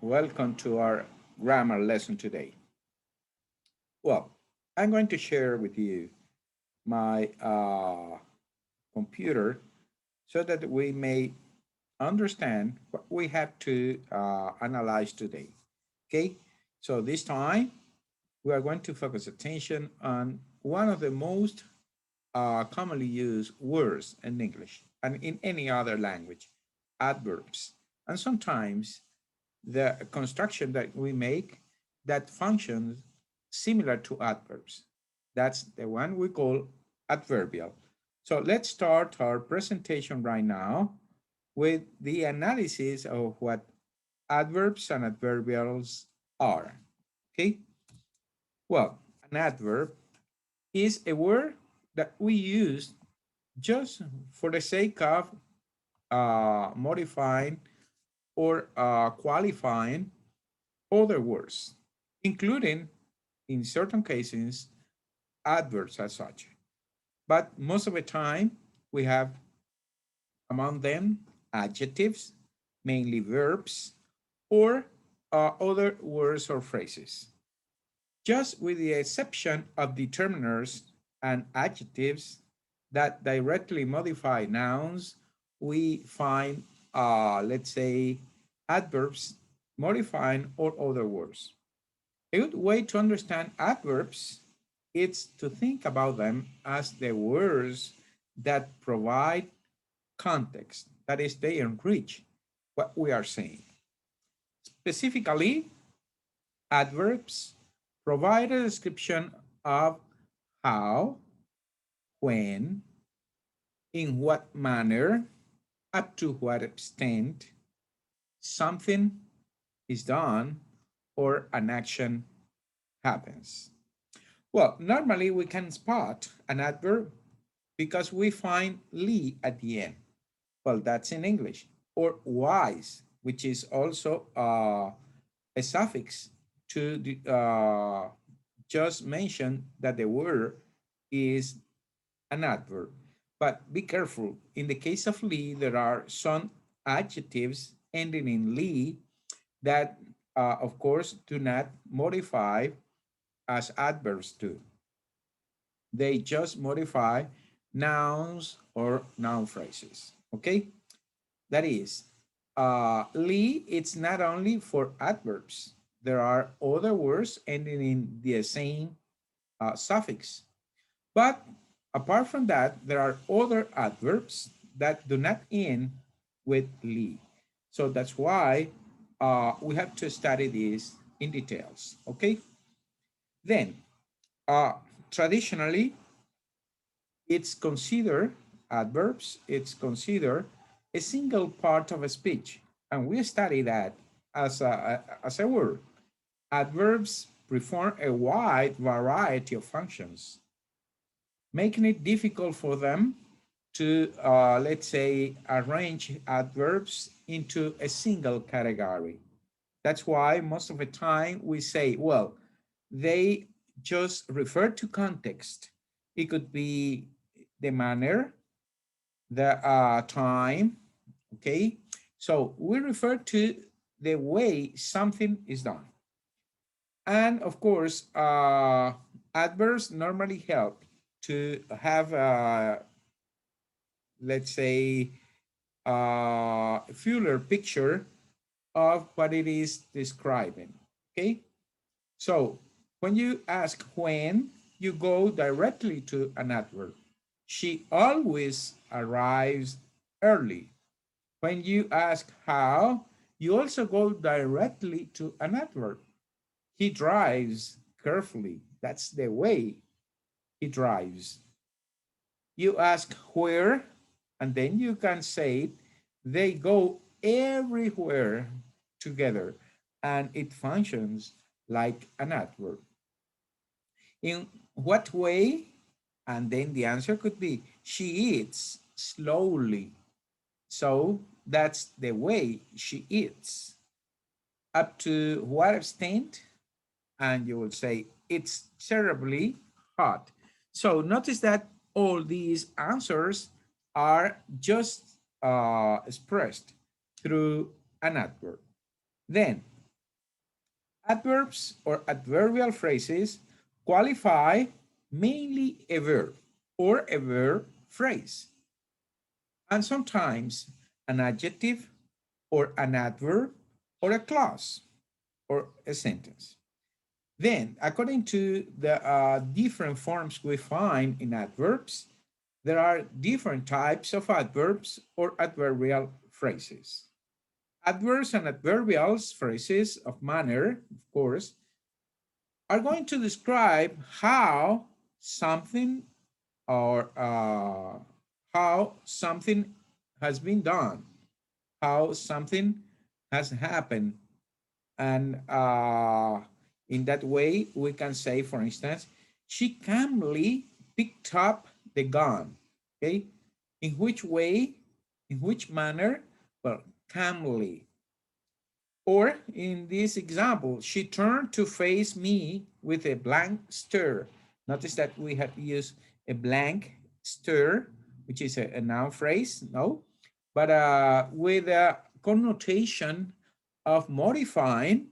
Welcome to our grammar lesson today. Well, I'm going to share with you my computer so that we may understand what we have to analyze today. Okay, so this time we are going to focus attention on one of the most commonly used words in English and in any other language, adverbs. And sometimes the construction that we make that functions similar to adverbs. That's the one we call adverbial. So let's start our presentation right now with the analysis of what adverbs and adverbials are. Okay? Well, an adverb is a word that we use just for the sake of modifying or qualifying other words, including, in certain cases, adverbs as such. But most of the time, we have among them adjectives, mainly verbs, or other words or phrases. Just with the exception of determiners and adjectives that directly modify nouns, we find, let's say, adverbs modifying all other words. A good way to understand adverbs is to think about them as the words that provide context. That is, they enrich what we are saying. Specifically, adverbs provide a description of how, when, in what manner, up to what extent something is done or an action happens. Well, normally we can spot an adverb because we find ly at the end. Well, that's in English. Or wise, which is also a suffix to the, just mention that the word is an adverb. But be careful. In the case of ly, there are some adjectives ending in ly that, of course, do not modify as adverbs do. They just modify nouns or noun phrases. Okay? That is, ly, it's not only for adverbs. There are other words ending in the same suffix. But apart from that, there are other adverbs that do not end with ly. So that's why we have to study this in details. Okay? Then, uh, traditionally, it's considered, adverbs, it's considered a single part of a speech. And we study that as a word. Adverbs perform a wide variety of functions, making it difficult for them to, let's say, arrange adverbs into a single category. That's why most of the time we say, well, they just refer to context. It could be the manner, the time, okay? So we refer to the way something is done. And of course, adverbs normally help to have, let's say, a fuller picture of what it is describing, okay? So when you ask when, you go directly to an adverb. She always arrives early. When you ask how, you also go directly to an adverb. He drives carefully. That's the way he drives. You ask where, and then you can say they go everywhere together, and it functions like an adverb. In what way? And then the answer could be she eats slowly. So that's the way she eats. Up to what extent? And you will say it's terribly hot. So notice that all these answers are just expressed through an adverb. Then Adverbs or adverbial phrases qualify mainly a verb or a verb phrase, and sometimes an adjective or an adverb or a clause or a sentence. Then, according to the different forms we find in adverbs, there are different types of adverbs or adverbial phrases. Adverbs and adverbial phrases of manner, of course, are going to describe how something or how something has been done, how something has happened. And in that way, we can say, for instance, she calmly picked up the gun. Okay. In which way, in which manner? Well, calmly. Or in this example, she turned to face me with a blank stare. Notice that we have used a blank stare, which is a noun phrase, no? But with a connotation of modifying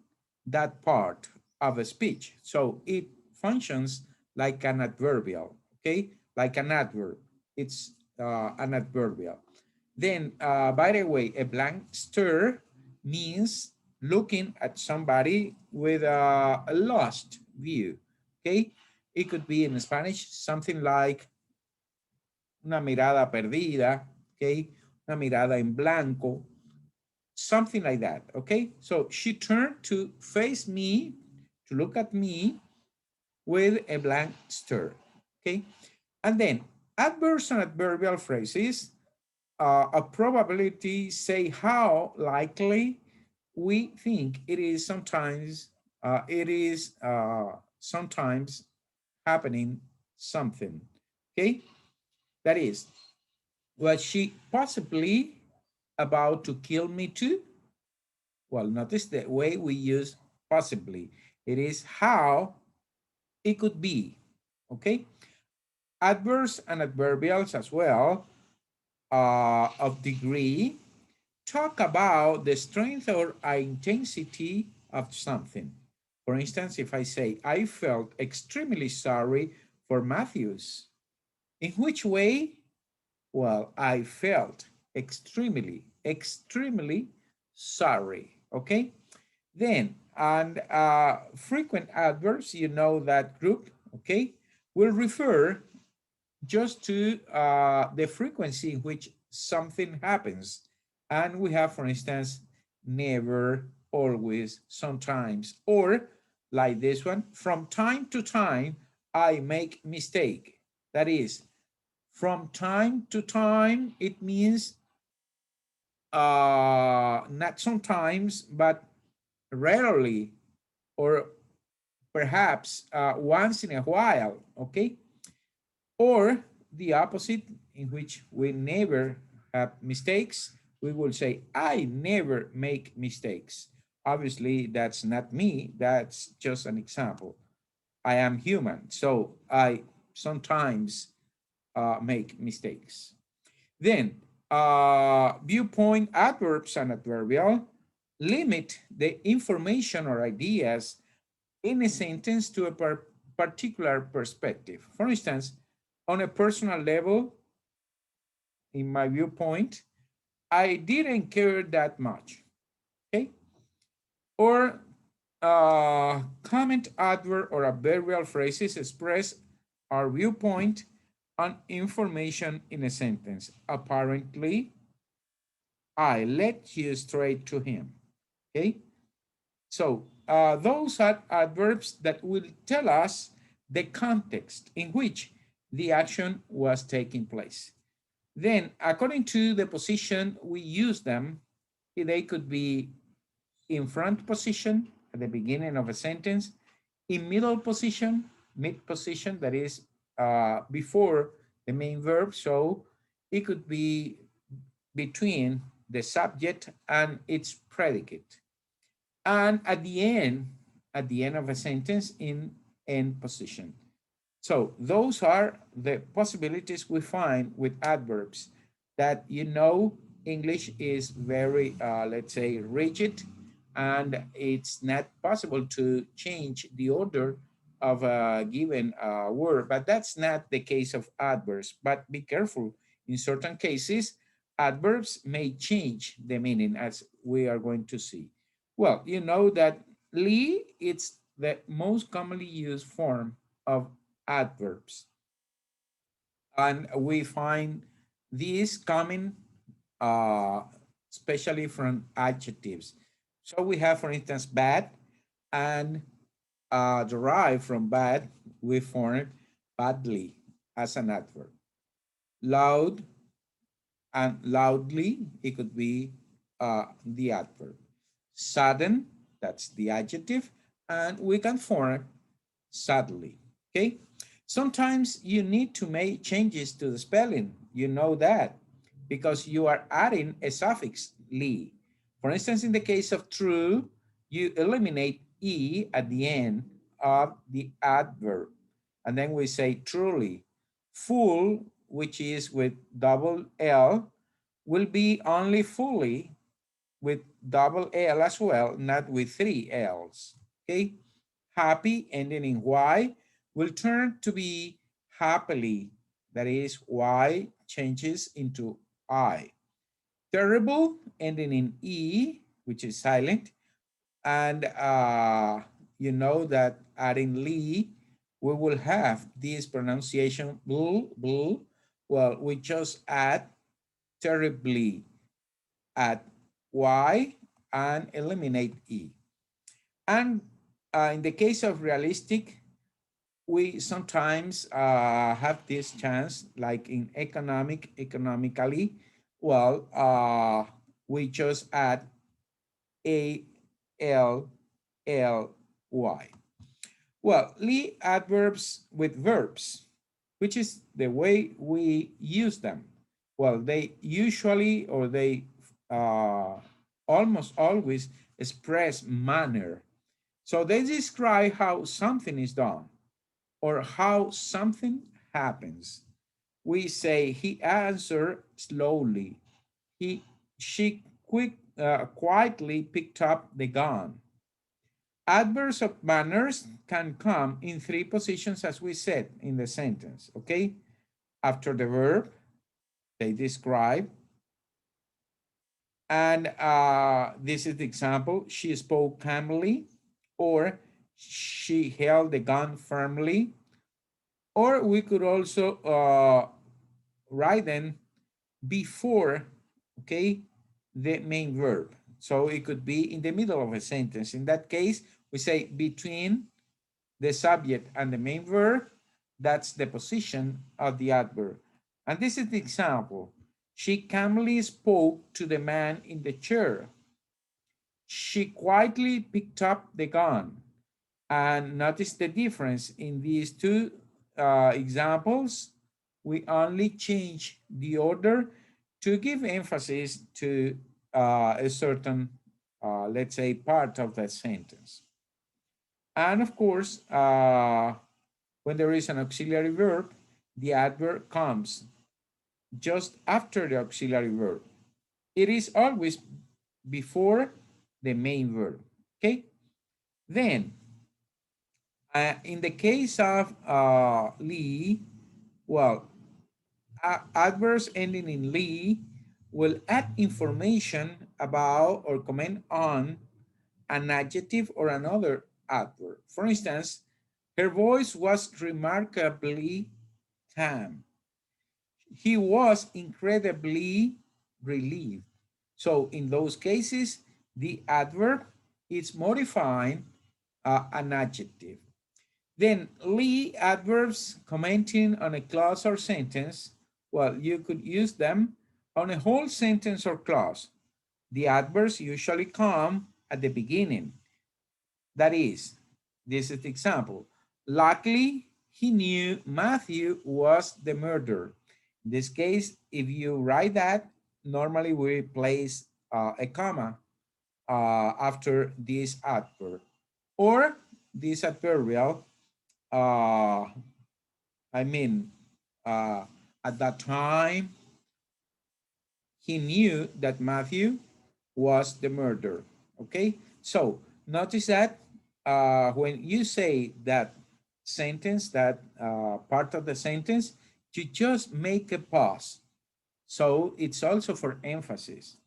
that part of a speech. So it functions like an adverbial, okay? Like an adverb. It's an adverbial. Then, by the way, a blank stare means looking at somebody with a lost view, okay? It could be in Spanish something like una mirada perdida, okay? Una mirada en blanco, something like that, okay? So she turned to face me, to look at me with a blank stare, okay? And then adverbs and adverbial phrases a probability say how likely we think it is sometimes happening something, okay? That is, was she possibly about to kill me too? Well, notice the way we use possibly. It is how it could be, okay? Adverbs and adverbials as well of degree talk about the strength or intensity of something. For instance, if I say, I felt extremely sorry for Matthews. In which way? Well, I felt extremely sorry. Okay. Then, and frequent adverbs, you know that group, okay, will refer just to the frequency in which something happens. And we have, for instance, never, always, sometimes, or like this one, from time to time, I make mistake. That is, from time to time, it means not sometimes, but rarely, or perhaps once in a while, okay? Or the opposite, in which we never have mistakes, we will say, I never make mistakes. Obviously, that's not me, that's just an example. I am human, so I sometimes make mistakes. Then, viewpoint adverbs and adverbial limit the information or ideas in a sentence to a particular perspective. For instance, on a personal level, in my viewpoint, I didn't care that much, okay? Or comment, adverb, or adverbial phrases express our viewpoint on information in a sentence. Apparently, I led you straight to him, okay? So those are adverbs that will tell us the context in which the action was taking place. Then, according to the position we use them, they could be in front position at the beginning of a sentence, in middle position, mid position, that is before the main verb. So it could be between the subject and its predicate. And at the end of a sentence in end position. So those are the possibilities we find with adverbs that, you know, English is very, let's say, rigid and it's not possible to change the order of a given word, but that's not the case of adverbs. But be careful, in certain cases, adverbs may change the meaning, as we are going to see. Well, you know that li, it's the most commonly used form of adverbs. And we find these coming uh, especially from adjectives. So we have, for instance, bad, and derived from bad, we form badly as an adverb. Loud and loudly, it could be the adverb. Sudden, that's the adjective, and we can form sadly, okay? Sometimes you need to make changes to the spelling. You know that because you are adding a suffix, "ly." For instance, in the case of true, you eliminate E at the end of the adverb. And then we say truly. Full, which is with double L, will be only fully with double L as well, not with three L's, okay? Happy, ending in Y, will turn to be happily. That is, Y changes into I. Terrible, ending in E, which is silent. And you know that adding "ly," we will have this pronunciation, bl, bl. Well, we just add terribly at Y and eliminate E. And in the case of realistic, we sometimes have this chance, like in economically, well, we just add A, L, L, Y. Well, ly adverbs with verbs, which is the way we use them. Well, they usually, or they almost always express manner. So they describe how something is done or how something happens. We say he answered slowly. She quietly picked up the gun. Adverbs of manners can come in three positions, as we said in the sentence, okay? After the verb, they describe. And this is the example. She spoke calmly, or she held the gun firmly. Or we could also write them before, okay, the main verb. So it could be in the middle of a sentence. In that case, we say between the subject and the main verb, that's the position of the adverb. And this is the example. She calmly spoke to the man in the chair. She quietly picked up the gun. And notice the difference in these two examples. We only change the order to give emphasis to a certain, let's say, part of that sentence. And of course, when there is an auxiliary verb, the adverb comes just after the auxiliary verb. It is always before the main verb, okay? Then, in the case of "ly," well, adverbs ending in "ly" will add information about or comment on an adjective or another adverb. For instance, her voice was remarkably calm. He was incredibly relieved. So in those cases, the adverb is modifying an adjective. Then "ly" adverbs commenting on a clause or sentence, well, you could use them on a whole sentence or clause. The adverbs usually come at the beginning. That is, this is the example. Luckily, he knew Matthew was the murderer. In this case, if you write that, normally we place a comma after this adverb. Or this adverbial, uh, I mean, uh, at that time, he knew that Matthew was the murderer. Okay, So notice that when you say that sentence, that part of the sentence, you just make a pause. So it's also for emphasis.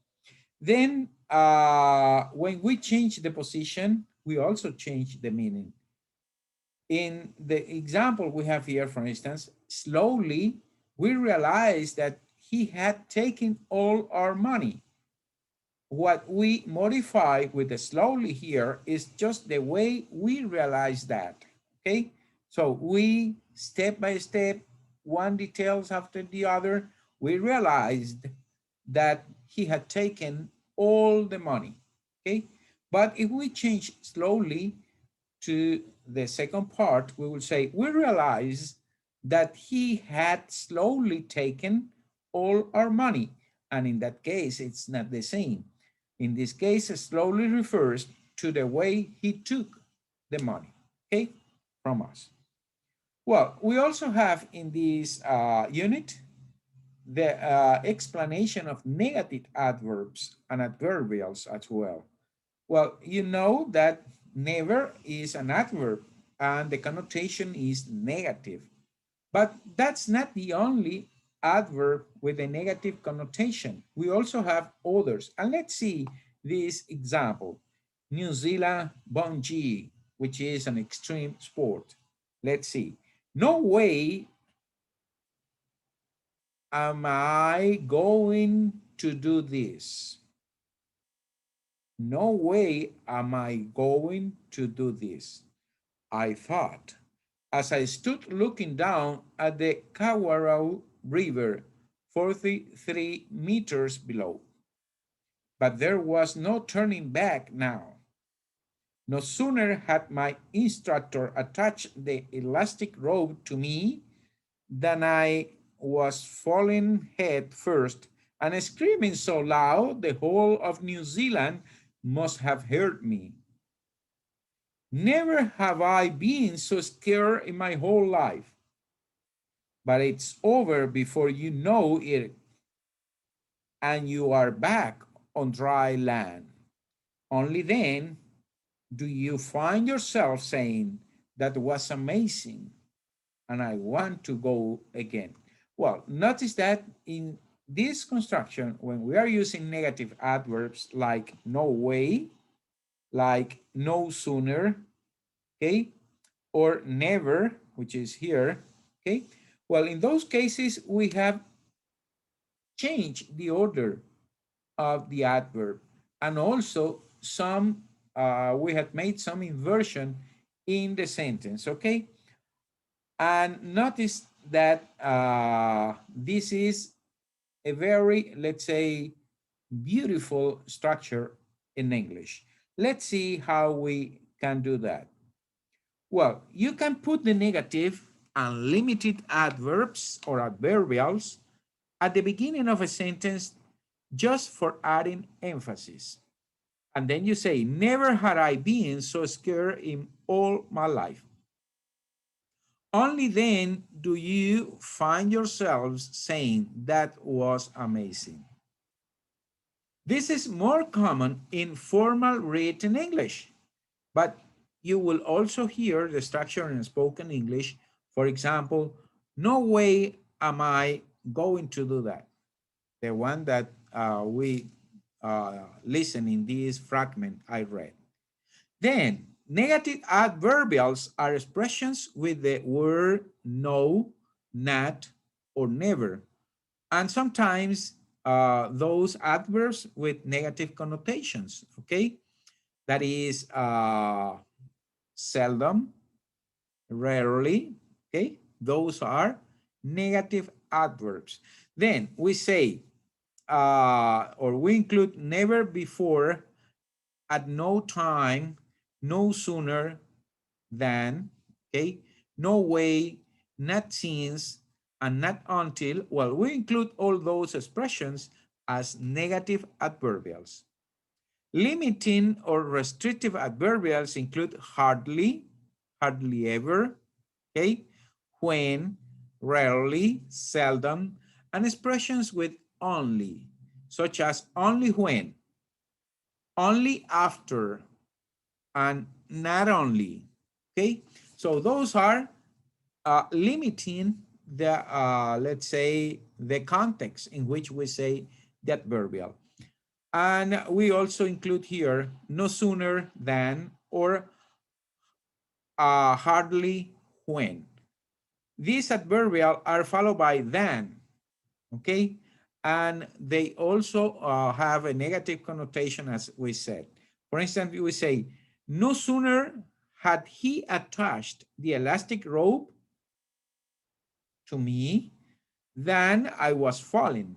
Then when we change the position, we also change the meaning. In the example we have here, for instance, slowly we realized that he had taken all our money. What we modify with the slowly here is just the way we realize that, okay? So we, step by step, one details after the other, we realized that he had taken all the money, okay? But if we change slowly to the second part, we will say, we realize that he had slowly taken all our money. And in that case, it's not the same. In this case, slowly refers to the way he took the money, okay, from us. Well, we also have in this unit the explanation of negative adverbs and adverbials as well. Well, you know that never is an adverb and the connotation is negative. But that's not the only adverb with a negative connotation. We also have others. And let's see this example. New Zealand bungee, which is an extreme sport. Let's see. No way am I going to do this. No way am I going to do this, I thought, as I stood looking down at the Kawarau River 43 meters below. But there was no turning back now. No sooner had my instructor attached the elastic rope to me than I was falling head first and screaming so loud the whole of New Zealand must have heard me. Never have I been so scared in my whole life. But it's over before you know it, and you are back on dry land. Only then do you find yourself saying, that was amazing, and I want to go again. Well, notice that in this construction, when we are using negative adverbs like no way, like no sooner, okay, or never, which is here, okay, well, in those cases, we have changed the order of the adverb, and also some, we had made some inversion in the sentence, okay? And notice that this is a very, let's say, beautiful structure in English. Let's see how we can do that. Well, you can put the negative and limited adverbs or adverbials at the beginning of a sentence just for adding emphasis. And then you say, never had I been so scared in all my life. Only then do you find yourselves saying that was amazing. This is more common in formal written English, but you will also hear the structure in spoken English. For example, no way am I going to do that. The one that we listen in this fragment I read. Then negative adverbials are expressions with the word no, not, or never. And sometimes those adverbs with negative connotations, okay? That is seldom, rarely, okay? Those are negative adverbs. Then we say, or we include never before, at no time, no sooner than, okay? No way, not since, and not until. Well, we include all those expressions as negative adverbials. Limiting or restrictive adverbials include hardly, hardly ever, okay? When, rarely, seldom, and expressions with only, such as only when, only after, and not only. Okay, so those are limiting the, let's say, the context in which we say the adverbial. And we also include here no sooner than or hardly when. These adverbial are followed by than, okay? And they also have a negative connotation, as we said. For instance, we say, no sooner had he attached the elastic rope to me than I was falling.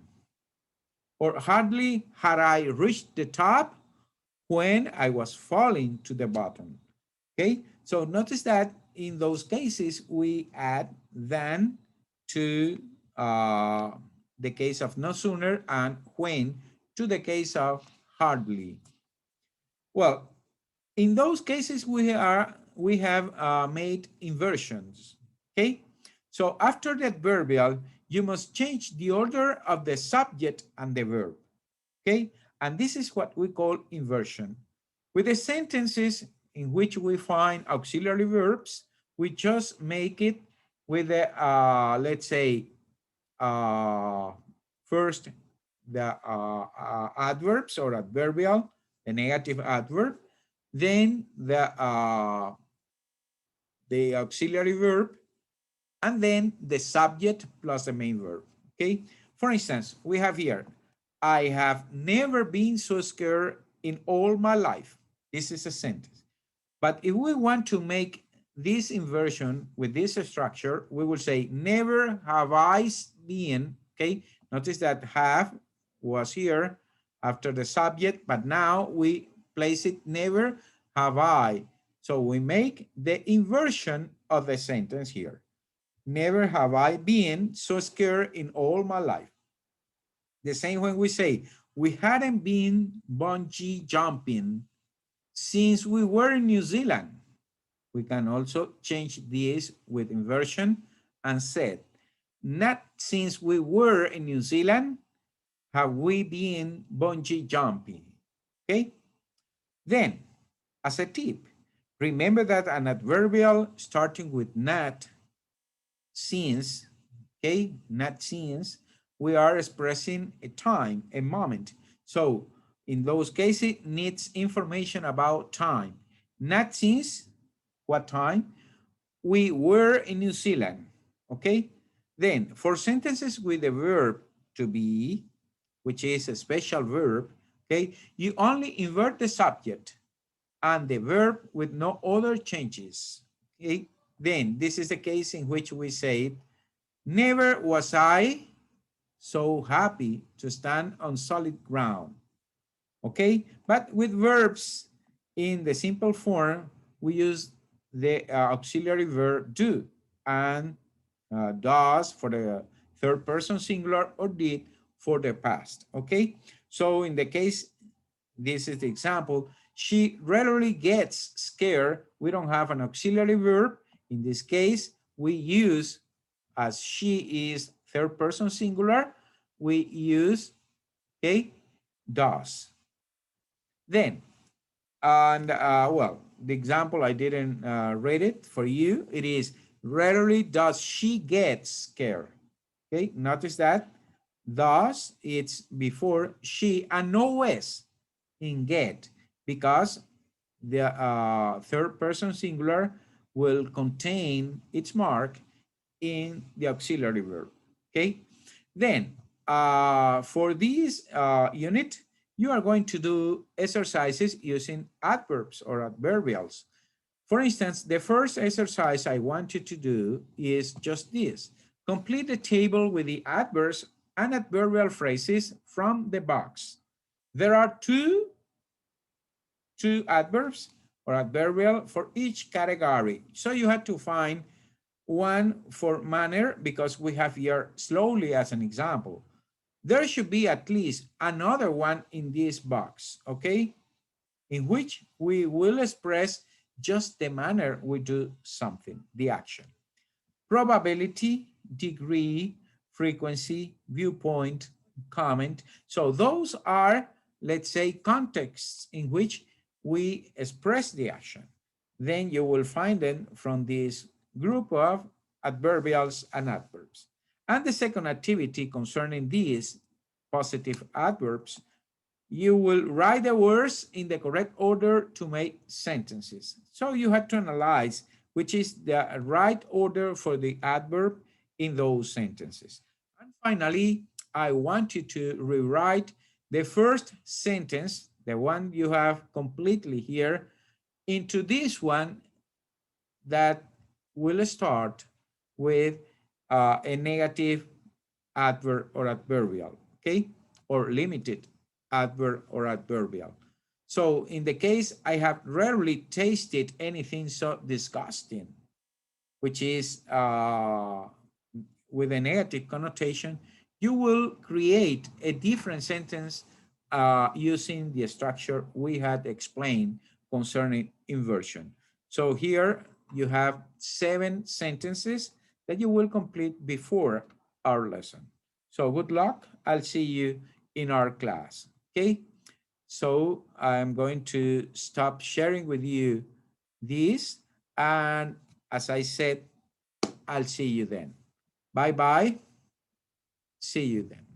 Or hardly had I reached the top when I was falling to the bottom. Okay, so notice that in those cases, we add than to the case of no sooner and when to the case of hardly. Well, in those cases, we have made inversions. Okay, so after the adverbial, you must change the order of the subject and the verb. Okay, and this is what we call inversion. With the sentences in which we find auxiliary verbs, we just make it with the, let's say, uh, first the adverbs or adverbial, the negative adverb, then the auxiliary verb, and then the subject plus the main verb. Okay. For instance, we have here, I have never been so scared in all my life. This is a sentence. But if we want to make this inversion with this structure, we will say, never have I been, okay? Notice that have was here after the subject, but now we place it, never have I. So we make the inversion of the sentence here. Never have I been so scared in all my life. The same when we say, we hadn't been bungee jumping since we were in New Zealand. We can also change this with inversion and said, not since we were in New Zealand have we been bungee jumping. Okay? Then, as a tip, remember that an adverbial starting with not, since, okay, not since, we are expressing a time, a moment. So in those cases, it needs information about time. Not since, what time? We were in New Zealand, okay? Then for sentences with the verb to be, which is a special verb, okay, you only invert the subject and the verb with no other changes, okay? Then this is the case in which we say, never was I so happy to stand on solid ground, okay? But with verbs in the simple form, we use the auxiliary verb do and does for the third person singular or did for the past, okay? So in the case, this is the example, she rarely gets scared. We don't have an auxiliary verb. In this case, we use, as she is third person singular, we use, okay, does. Then, and well, the example, I didn't read it for you. It is, rarely does she get scared. Okay, notice that. Thus, it's before she and no S in get, because the third person singular will contain its mark in the auxiliary verb. Okay, then for this unit, you are going to do exercises using adverbs or adverbials. For instance, the first exercise I want you to do is just this. Complete the table with the adverbs and adverbial phrases from the box. There are two adverbs or adverbial for each category. So you have to find one for manner, because we have here slowly as an example. There should be at least another one in this box, okay? In which we will express just the manner we do something, the action. Probability, degree, frequency, viewpoint, comment. So those are, let's say, contexts in which we express the action. Then you will find them from this group of adverbials and adverbs. And the second activity concerning these positive adverbs, you will write the words in the correct order to make sentences. So you have to analyze which is the right order for the adverb in those sentences. And finally, I want you to rewrite the first sentence, the one you have completely here, into this one that will start with a negative adverb or adverbial, okay? Or limited adverb or adverbial. So in the case, I have rarely tasted anything so disgusting, which is with a negative connotation, you will create a different sentence using the structure we had explained concerning inversion. So here you have 7 sentences that you will complete before our lesson. So good luck. I'll see you in our class. Okay. So I'm going to stop sharing with you this. And as I said, I'll see you then. Bye bye. See you then.